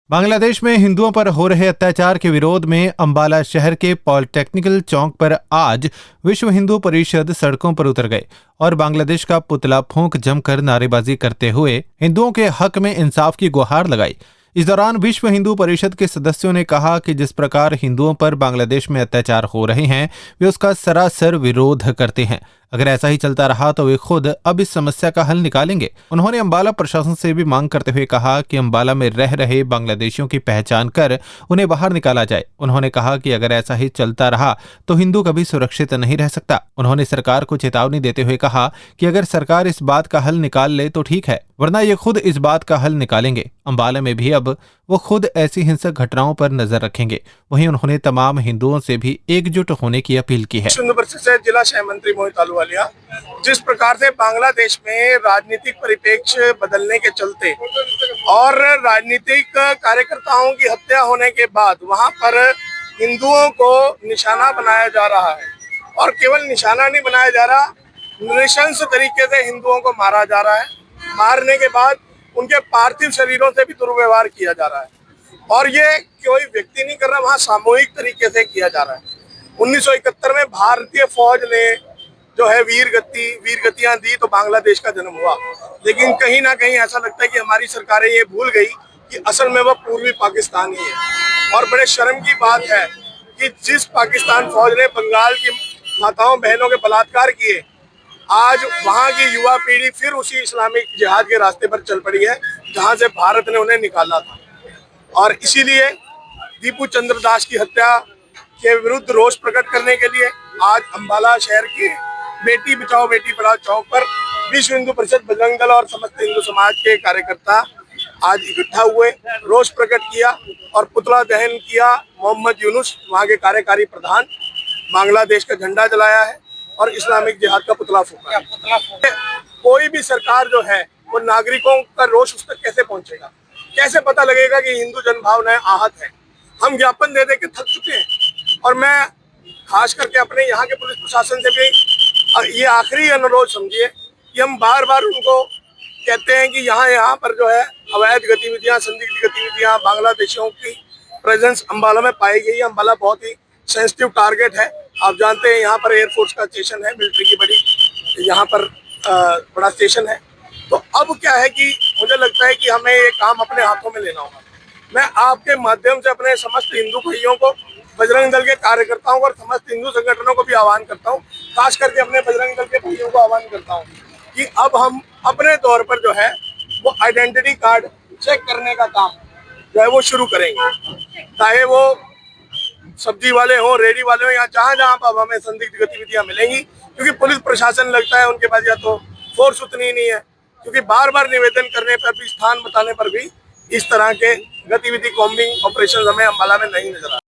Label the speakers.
Speaker 1: बांग्लादेश में हिंदुओं पर हो रहे अत्याचार के विरोध में अंबाला शहर के पॉलिटेक्निकल चौक पर आज विश्व हिंदू परिषद सड़कों पर उतर गए और बांग्लादेश का पुतला फूंक जमकर नारेबाजी करते हुए हिंदुओं के हक में इंसाफ की गुहार लगाई। इस दौरान विश्व हिंदू परिषद के सदस्यों ने कहा कि जिस प्रकार हिंदुओं पर बांग्लादेश में अत्याचार हो रहे हैं वे उसका सरासर विरोध करते हैं। अगर ऐसा ही चलता रहा तो वे खुद अब इस समस्या का हल निकालेंगे। उन्होंने अंबाला प्रशासन से भी मांग करते हुए कहा कि अंबाला में रह रहे बांग्लादेशियों की पहचान कर उन्हें बाहर निकाला जाए। उन्होंने कहा कि अगर ऐसा ही चलता रहा तो हिंदू कभी सुरक्षित नहीं रह सकता। उन्होंने सरकार को चेतावनी देते हुए कहा कि अगर सरकार इस बात का हल निकाल ले तो ठीक है, वरना ये खुद इस बात का हल निकालेंगे। अंबाला में भी अब वो खुद ऐसी हिंसक घटनाओं पर नजर रखेंगे। वहीं उन्होंने तमाम हिंदुओं से भी एकजुट होने की अपील की है।
Speaker 2: हिंदू परिषद से जिला शहर मंत्री मोहित अहलुवालिया, जिस प्रकार से बांग्लादेश में राजनीतिक परिप्रेक्ष्य बदलने के चलते और राजनीतिक कार्यकर्ताओं की हत्या होने के बाद वहां पर हिंदुओं को निशाना बनाया जा रहा है, और केवल निशाना नहीं बनाया जा रहा, नृशंस तरीके से हिंदुओं को मारा जा रहा है। मारने के बाद उनके पार्थिव शरीरों से भी दुर्व्यवहार किया जा रहा है, और ये कोई व्यक्ति नहीं कर रहा, वहाँ सामूहिक तरीके से किया जा रहा है। 1971 में भारतीय फौज ने जो है वीरगतियां दी तो बांग्लादेश का जन्म हुआ, लेकिन कहीं ना कहीं ऐसा लगता है कि हमारी सरकारें ये भूल गई कि असल में वह पूर्वी पाकिस्तान ही है। और बड़े शर्म की बात है कि जिस पाकिस्तान फौज ने बंगाल की माताओं बहनों के बलात्कार किए, आज वहां की युवा पीढ़ी फिर उसी इस्लामिक जिहाद के रास्ते पर चल पड़ी है जहां से भारत ने उन्हें निकाला था। और इसीलिए दीपू चंद्र दास की हत्या के विरुद्ध रोष प्रकट करने के लिए आज अंबाला शहर की बेटी बचाओ बेटी पढ़ाओ चौक पर विश्व हिंदू परिषद, बजरंग दल और समस्त हिंदू समाज के कार्यकर्ता आज इकट्ठा हुए, रोष प्रकट किया और पुतला दहन किया। मोहम्मद यूनुस वहाँ के कार्यकारी प्रधान, बांग्लादेश का झंडा जलाया है और इस्लामिक जिहाद का पुतला फूंका। कोई भी सरकार जो है वो नागरिकों का रोष उस तक कैसे पहुंचेगा, कैसे पता लगेगा कि हिंदू जनभावनाएं आहत है। हम ज्ञापन दे दे के थक चुके हैं, और मैं खास करके अपने यहाँ के पुलिस प्रशासन से भी ये आखिरी अनुरोध समझिए कि हम बार बार उनको कहते हैं कि यहाँ पर जो है अवैध गतिविधियाँ, संदिग्ध गतिविधियाँ, बांग्लादेशियों की प्रेजेंस अंबाला में पाई गई है। अंबाला बहुत ही सेंसिटिव टारगेट है। आप जानते हैं यहाँ पर एयरफोर्स का स्टेशन है, मिलिट्री की बड़ी यहाँ पर बड़ा स्टेशन है। तो अब क्या है कि मुझे लगता है कि हमें ये काम अपने हाथों में लेना होगा। मैं आपके माध्यम से अपने समस्त हिंदू भाइयों को, बजरंग दल के कार्यकर्ताओं को और समस्त हिंदू संगठनों को भी आह्वान करता हूँ, खास करके अपने बजरंग दल के भाइयों को आह्वान करता हूँ कि अब हम अपने तौर पर जो है वो आइडेंटिटी कार्ड चेक करने का काम जो है वो शुरू करेंगे, चाहे वो सब्जी वाले हों, रेडी वाले हों, या जहाँ जहाँ पर हमें संदिग्ध गतिविधियाँ मिलेंगी, क्योंकि पुलिस प्रशासन लगता है उनके पास या तो फोर्स उतनी नहीं है, क्योंकि बार बार निवेदन करने पर भी, स्थान बताने पर भी इस तरह के गतिविधि कॉम्बिंग ऑपरेशन हमें अंबाला में नहीं नजर आ रहे।